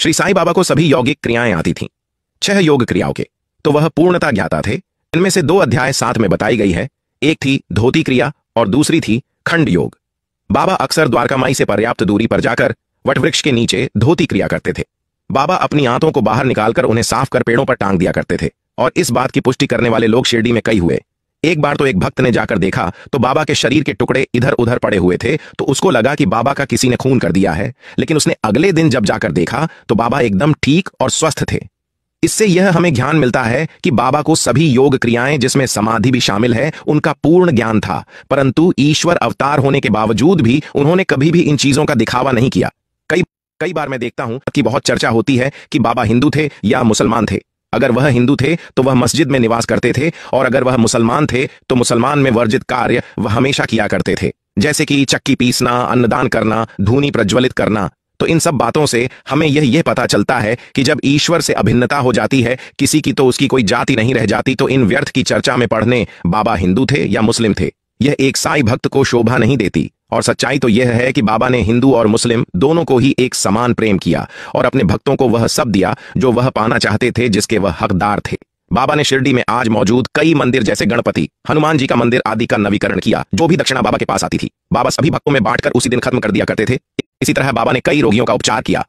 श्री साईं बाबा को सभी यौगिक क्रियाएं आती थीं, 6 योग क्रियाओं के तो वह पूर्णता ज्ञाता थे। इनमें से 2 अध्याय साथ में बताई गई है, एक थी धोती क्रिया और दूसरी थी खंड योग। बाबा अक्सर द्वारकामाई से पर्याप्त दूरी पर जाकर वटवृक्ष के नीचे धोती क्रिया करते थे। बाबा अपनी आंतों को बाहर निकालकर उन्हें साफ कर पेड़ों पर टांग दिया करते थे और इस बात की पुष्टि करने वाले लोग शिरडी में कई हुए। एक बार तो एक भक्त ने जाकर देखा तो बाबा के शरीर के टुकड़े इधर उधर पड़े हुए थे, तो उसको लगा कि बाबा का किसी ने खून कर दिया है, लेकिन उसने अगले दिन जब जाकर देखा तो बाबा एकदम ठीक और स्वस्थ थे। इससे यह हमें ज्ञान मिलता है कि बाबा को सभी योग क्रियाएं जिसमें समाधि भी शामिल है उनका पूर्ण ज्ञान था, परंतु ईश्वर अवतार होने के बावजूद भी उन्होंने कभी भी इन चीजों का दिखावा नहीं किया। कई बार मैं देखता हूं कि बहुत चर्चा होती है कि बाबा हिंदू थे या मुसलमान थे। अगर वह हिंदू थे तो वह मस्जिद में निवास करते थे, और अगर वह मुसलमान थे तो मुसलमान में वर्जित कार्य वह हमेशा किया करते थे, जैसे कि चक्की पीसना, अन्नदान करना, धूनी प्रज्वलित करना। तो इन सब बातों से हमें यह पता चलता है कि जब ईश्वर से अभिन्नता हो जाती है किसी की तो उसकी कोई जाति नहीं रह जाती। तो इन व्यर्थ की चर्चा में पढ़ने बाबा हिंदू थे या मुस्लिम थे, यह एक साईं भक्त को शोभा नहीं देती। और सच्चाई तो यह है कि बाबा ने हिंदू और मुस्लिम दोनों को ही एक समान प्रेम किया और अपने भक्तों को वह सब दिया जो वह पाना चाहते थे, जिसके वह हकदार थे। बाबा ने शिरडी में आज मौजूद कई मंदिर जैसे गणपति, हनुमान जी का मंदिर आदि का नवीकरण किया। जो भी दक्षिणा बाबा के पास आती थी बाबा सभी भक्तों में बांटकर उसी दिन खत्म कर दिया करते थे। इसी तरह बाबा ने कई रोगियों का उपचार किया।